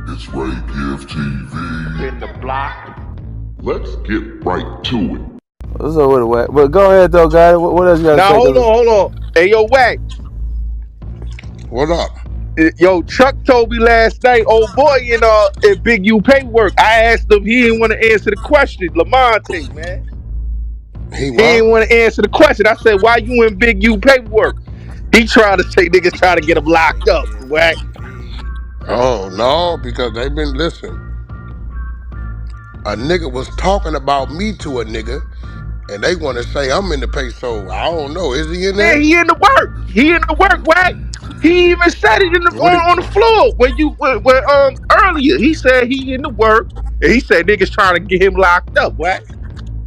It's Ray Give TV. In the block. Let's get right to it. What's up with it, Wack? But go ahead though, guys. What else you gotta Now say? hold on. Hey yo, Wack. What up? Yo, Chuck told me last night, old boy in Big U paperwork. I asked him, he didn't want to answer the question. Lamonte, man. He He didn't what? want to answer the question. I said, why you in Big U paperwork? He tried to say niggas trying to get him locked up, Wack. Oh no, because they been listen. A nigga was talking about me to a nigga, and they want to say I'm in the pay. So I don't know. Is he in Man, there? he in the work. He in the work, Wack. He even said it What? on the floor when earlier. He said he in the work. And he said niggas trying to get him locked up, Wack.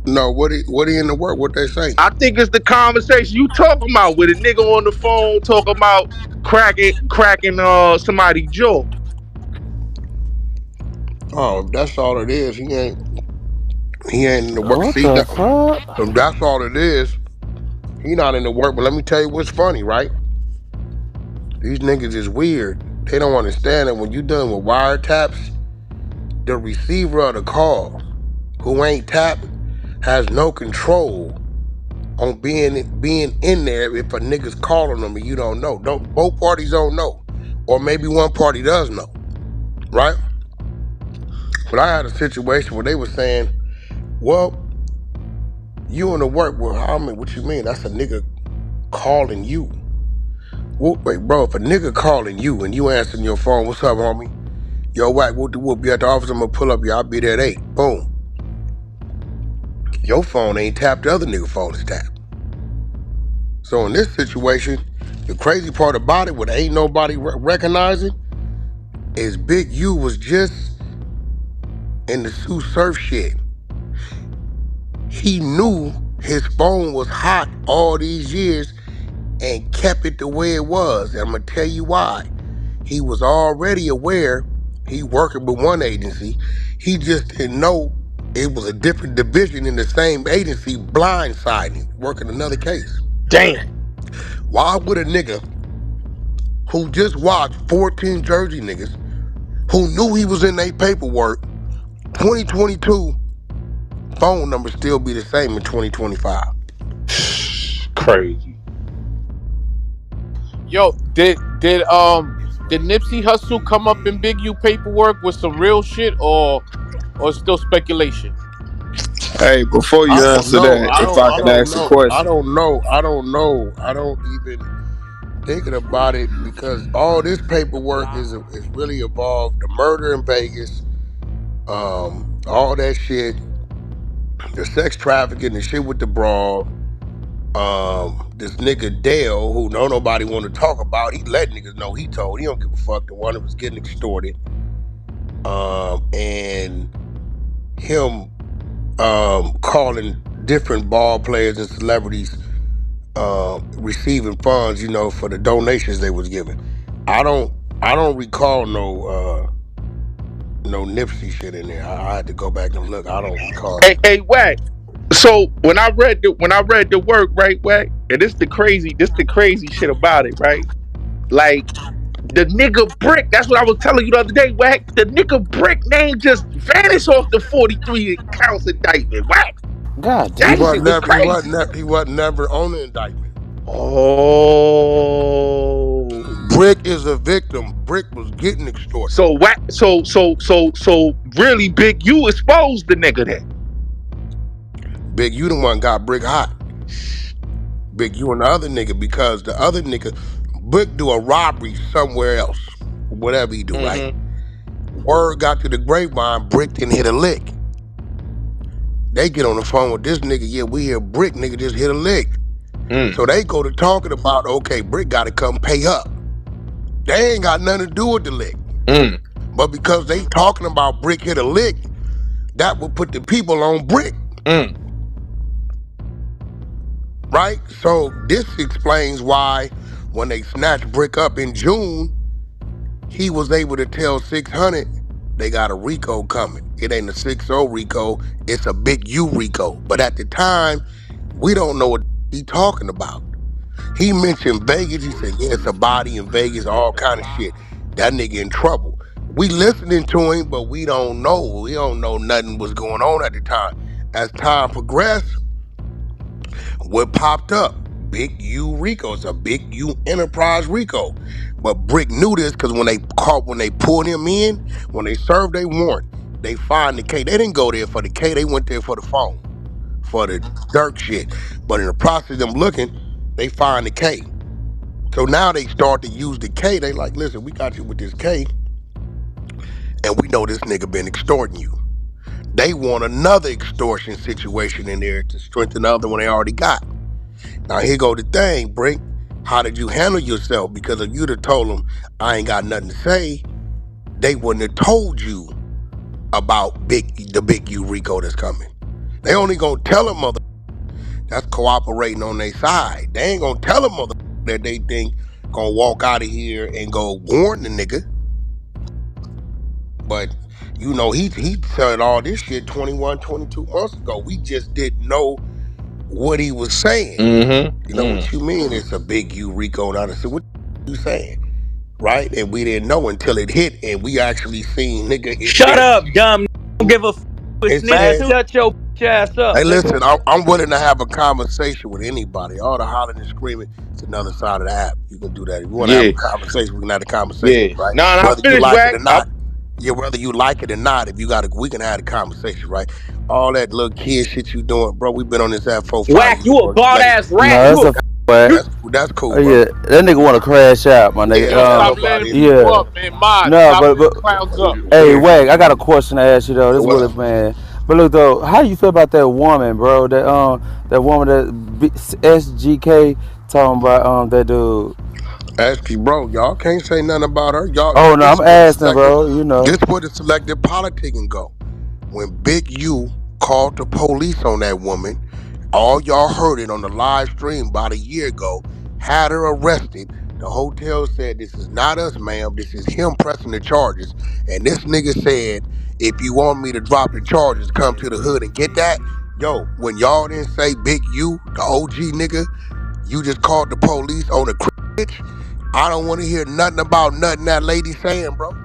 No. What he in the work? What they say? I think it's the conversation you talking about with a nigga on the phone talking about cracking somebody's jaw. Oh, if that's all it is. He ain't in the work. What See, the fuck? if that's all it is, he not in the work. But let me tell you what's funny, right? These niggas is weird. They don't understand that when you done with wiretaps, the receiver of the call, who ain't tapped, has no control on being in there if a nigga's calling them and you don't know. Both parties don't know. Or maybe one party does know. Right? But I had a situation where they were saying, well, you in the work, well, what you mean? That's a nigga calling you. Well, wait, bro, if a nigga calling you and you answering your phone, what's up, homie? Yo, Wack, whoop the whoop, you at the office, I'm gonna pull up, I'll be there at 8. Boom. Your phone ain't tapped, the other nigga phone is tapped. So in this situation, the crazy part about it, what ain't nobody recognizing, is Big U was just in the Sue Surf shit. He knew his phone was hot all these years and kept it the way it was. And I'm gonna tell you why. He was already aware he working with one agency. He just didn't know it was a different division in the same agency blindsiding, working another case. Damn. Why would a nigga who just watched 14 Jersey niggas, who knew he was in their paperwork, 2022, phone number still be the same in 2025? Crazy. Yo, did Nipsey Hussle come up in Big U paperwork with some real shit or still speculation? Hey, before you I don't answer know. that, if I can ask a question. I don't even thinking about it because all this paperwork is really involved the murder in Vegas, all that shit, the sex trafficking, the shit with the brawl. This nigga Dale, who nobody want to talk about, he let niggas know he told. He don't give a fuck. The one that was getting extorted. And him calling different ball players and celebrities receiving funds, for the donations they was giving. I don't recall no Nipsey shit in there. I had to go back and look. I don't recall. Hey, Wack. So when I read the work, right, Wack, and this the crazy shit about it, right? Like the nigga Bricc, that's what I was telling you the other day, Wack. The nigga Bricc name just vanished off the 43 counts indictment, Wack. God That damn. shit was crazy. He wasn't never on the indictment. Oh. Bricc is a victim. Bricc was getting extorted. So Wack, so really Big U exposed the nigga then. Big U the one got Bricc hot. Big U and the other nigga, because the other nigga, Bricc do a robbery somewhere else, whatever he do, right? Word got to the grapevine, Bricc didn't hit a lick. They get on the phone with this nigga, yeah, we hear Bricc, nigga just hit a lick. So they go to talking about, okay, Bricc gotta come pay up. They ain't got nothing to do with the lick. But because they talking about Bricc hit a lick, that would put the people on Bricc. Right? So this explains why when they snatched Bricc up in June, he was able to tell 600 they got a Rico coming. It ain't a 6-0 Rico, it's a Big U Rico. But at the time, we don't know what he talking about. He mentioned Vegas, he said, yeah, it's a body in Vegas, all kind of shit. That nigga in trouble. We listening to him, but we don't know. We don't know nothing was going on at the time. As time progressed, what popped up? Big U Rico. It's a Big U Enterprise Rico. But Bricc knew this because when they pulled him in, when they served their warrant, they find the K. They didn't go there for the K. They went there for the phone, for the Dirk shit. But in the process of them looking, they find the K. So now they start to use the K. They like, listen, we got you with this K, and we know this nigga been extorting you. They want another extortion situation in there to strengthen the other one they already got. Now here go the thing, Bricc. How did you handle yourself? Because if you'd have told them, I ain't got nothing to say, they wouldn't have told you about the Big U Rico that's coming. They only gonna tell a mother that's cooperating on their side. They ain't gonna tell a mother that they think gonna walk out of here and go warn the nigga. But you know, he said all this shit 21, 22 months ago. We just didn't know what he was saying. You know what you mean? It's a Big U Rico. And I said, what you saying? Right? And we didn't know until it hit, and we actually seen nigga. Shut up, dumb. Don't give a f. Man, shut your ass up. Hey, listen, I'm willing to have a conversation with anybody. All the hollering and screaming, it's another side of the app. You can do that. If you want to have a conversation, we can have a conversation, right? No, whether you like it or not. Yeah, whether you like it or not, if you we can have a conversation, right? All that little kid shit you doing, bro. We've been on this app for 5 years. Wack, you a bald ass rat. No, that's cool, bro. Yeah, that nigga want to crash out, my nigga. Stop letting people up, man. Mod, no, but clowns up. Hey, Wack, I got a question to ask you though. This is man. But look though, how do you feel about that woman, bro? That woman that SGK talking about that dude. Ask you, bro. Y'all can't say nothing about her. Y'all. Oh no, I'm asking, bro. You know. This where the selective politicking go. When Big U called the police on that woman, all y'all heard it on the live stream about a year ago. Had her arrested. The hotel said, "This is not us, ma'am. This is him pressing the charges." And this nigga said, "If you want me to drop the charges, come to the hood and get that." Yo, when y'all didn't say Big U, the OG nigga, you just called the police on the bitch. I don't want to hear nothing about nothing that lady saying, bro.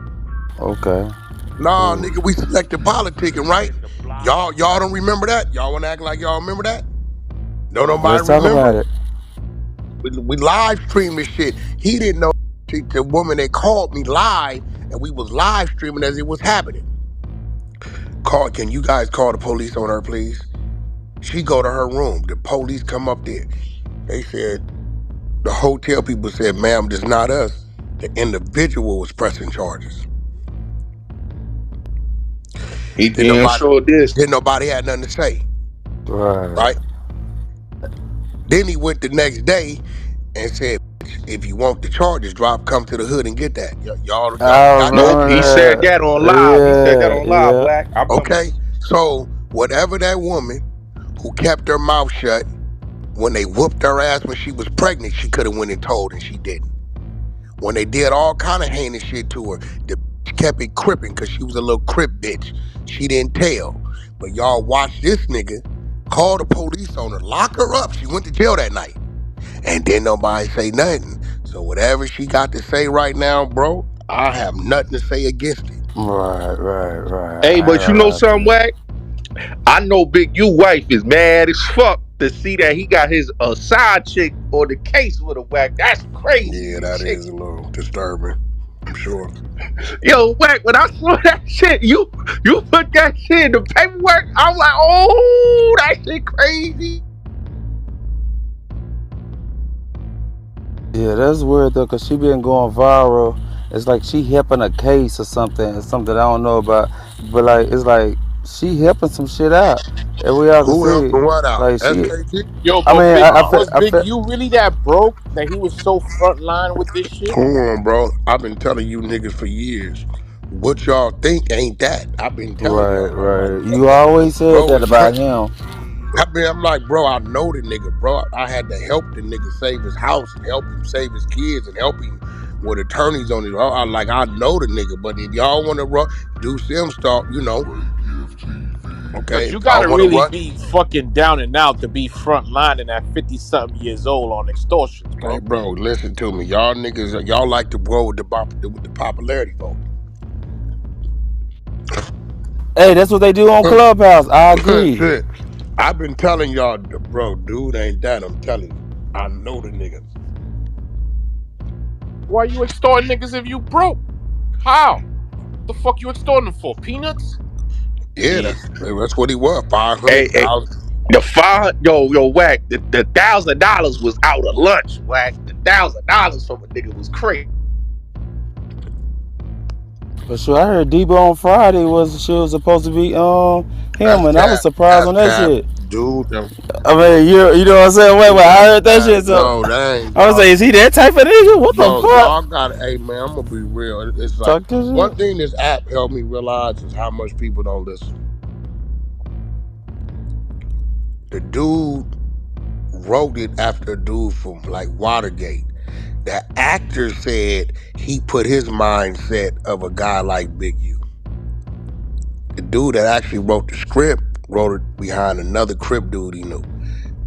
Okay. Nah, nigga, we selected politicking, right? Y'all don't remember that? Y'all want to act like y'all remember that? No, nobody Let's talk remember. About it. We live streaming shit. He didn't know the woman that called me live, and we was live streaming as it was happening. Can you guys call the police on her, please? She go to her room. The police come up there. They said, the hotel people said, ma'am, this is not us. The individual was pressing charges. He damn sure did. Didn't nobody had nothing to say. Right? Then he went the next day and said, if you want the charges dropped, come to the hood and get that. Y'all got that? He said that on live. He said that on live, Black. Okay, so whatever that woman who kept her mouth shut, when they whooped her ass when she was pregnant, she could have went and told, and she didn't. When they did all kind of heinous shit to her, the bitch kept it cripping because she was a little crip bitch. She didn't tell. But y'all watch this nigga call the police on her, lock her up. She went to jail that night. And then nobody say nothing. So whatever she got to say right now, bro, I have nothing to say against it. Right. Hey, but you know something, Wack? I know Big U wife is mad as fuck to see that he got his side chick on the case with a Wack. That's crazy. Yeah, that is a little disturbing. I'm sure. Yo, Wack, when I saw that shit, you put that shit in the paperwork. I'm like, oh, that shit crazy. Yeah, that's weird though, cause she been going viral. It's like she helping a case or something I don't know about. But like, it's like she helping some shit out. And we all can Who see. helping what out? Like SKT? Yo, but was Big U really that broke that he was so frontline with this shit? Come on, bro. I've been telling you niggas for years. What y'all think ain't that. I've been telling y'all. Right. You always said that about him. I'm like, bro, I know the nigga, bro. I had to help the nigga save his house and help him save his kids and help him with attorneys on it. I know the nigga, but if y'all want to do some stuff, you know. Okay. You gotta really be fucking down and out to be frontlining at 50-something years old on extortions, bro. Hey, bro, listen to me. Y'all niggas, y'all like to go with the popularity vote. Hey, that's what they do on Clubhouse. I agree. Shit. I've been telling y'all, bro, dude ain't that. I'm telling you. I know the nigga. Why you extorting niggas if you broke? How? The fuck you extorting them for? Peanuts? Yeah, Yeah. that's what he was. Hey, 500,000. the five, yo, Wack, the $1,000 was out of lunch, Wack. The $1,000 from a nigga was crazy. For sure, I heard Debo on Friday was supposed to be him, That's and I was cap. surprised That's on that cap. shit. Dude, I mean, you know what I'm saying? Wait, I that's heard that cap. shit, so No, that ain't I was y'all. like, is he that type of nigga? What the Bro, fuck? y'all got, hey man, I'm gonna be real. It's like Talk this one shit. thing this app helped me realize is how much people don't listen. The dude wrote it after a dude from like Watergate. The actor said he put his mindset of a guy like Big U. The dude that actually wrote the script wrote it behind another Crip dude he knew.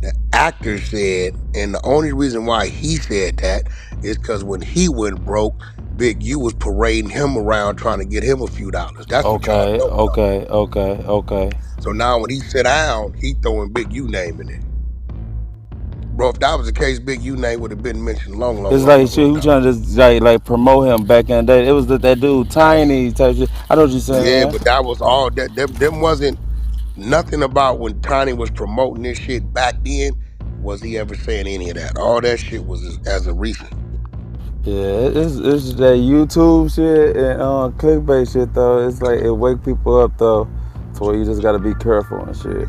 The actor said, and the only reason why he said that is because when he went broke, Big U was parading him around trying to get him a few dollars. That's what y'all Okay, don't know. okay, okay, okay. So now when he sit down, he throwing Big U name in it. Bro, if that was the case, Big U name would have been mentioned long It's like shit. ago. He was trying to like promote him back in the day. It was that dude Tiny type shit. I know what you're Yeah, saying. but that was all that. Them wasn't nothing about when Tiny was promoting this shit back then. Was he ever saying any of that? All that shit was as a recent. Yeah, it's that YouTube shit and clickbait shit though. It's like it wake people up though, to where you just gotta be careful and shit.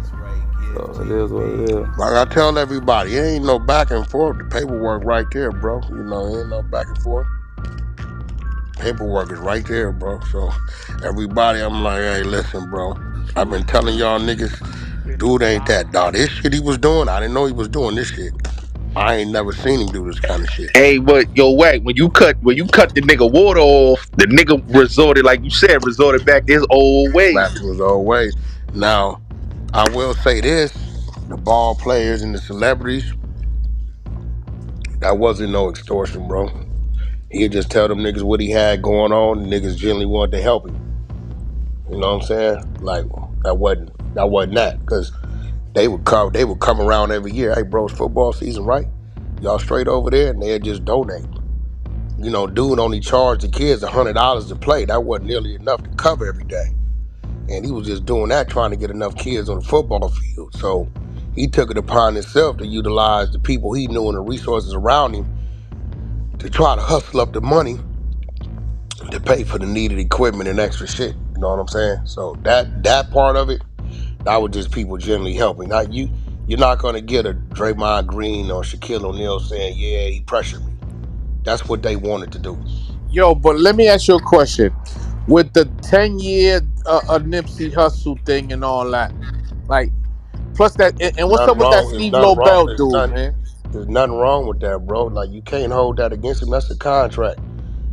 So it is what it is. Like I tell everybody, it ain't no back and forth. The paperwork right there, bro. You know, ain't no back and forth. Paperwork is right there, bro. So everybody, I'm like, hey, listen, bro. I've been telling y'all niggas, dude ain't that dog. This shit he was doing, I didn't know he was doing this shit. I ain't never seen him do this kind of shit. Hey, but yo, Wack, when you cut the nigga water off, the nigga resorted, like you said, resorted back to his old Back ways. to his old ways. Now, I will say this: the ball players and the celebrities, that wasn't no extortion, bro. He'd just tell them niggas what he had going on, and niggas generally wanted to help him. You know what I'm saying? Like that wasn't that, because they would come around every year. Hey, bro, it's football season, right? Y'all straight over there, and they'd just donate. You know, dude only charged the kids $100 to play. That wasn't nearly enough to cover every day. And he was just doing that, trying to get enough kids on the football field. So he took it upon himself to utilize the people he knew and the resources around him to try to hustle up the money to pay for the needed equipment and extra shit. You know what I'm saying? So that part of it, that was just people generally helping. Now you're not gonna get a Draymond Green or Shaquille O'Neal saying, yeah, he pressured me. That's what they wanted to do. Yo, but let me ask you a question. With the 10-year Nipsey Hussle thing and all that, like, plus that, and what's up with that Steve Lobel dude, man? There's nothing wrong with that, bro. Like, you can't hold that against him. That's a contract.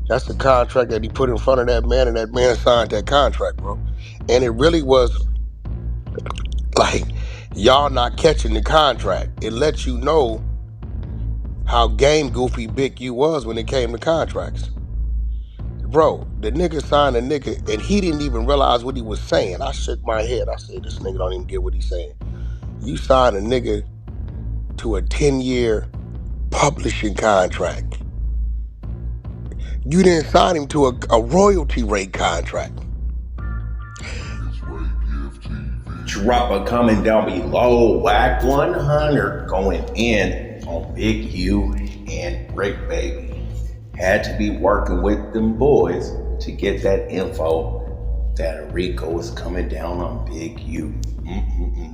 That's the contract that he put in front of that man, and that man signed that contract, bro. And it really was like, y'all not catching the contract. It lets you know how game goofy Big U was when it came to contracts. Bro, the nigga signed a nigga, and he didn't even realize what he was saying. I shook my head. I said, this nigga don't even get what he's saying. You signed a nigga to a 10-year publishing contract. You didn't sign him to a royalty rate contract. Drop a comment down below. Wack 100 going in on Big U and Bricc, baby. Had to be working with them boys to get that info that Rico was coming down on Big U.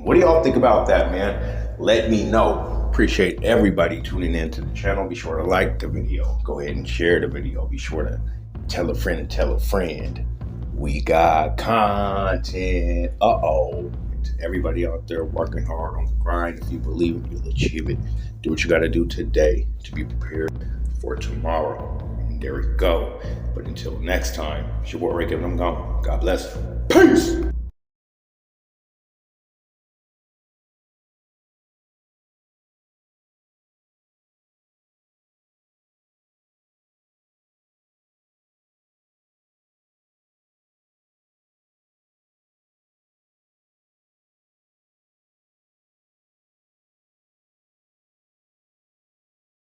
What do y'all think about that, man? Let me know. Appreciate everybody tuning in to the channel. Be sure to like the video. Go ahead and share the video. Be sure to tell a friend and tell a friend. We got content. To everybody out there working hard on the grind, if you believe it, you'll achieve it. Do what you got to do today to be prepared for tomorrow. And there we go. But until next time, it's your boy Rico, and I'm gone. God bless. Peace.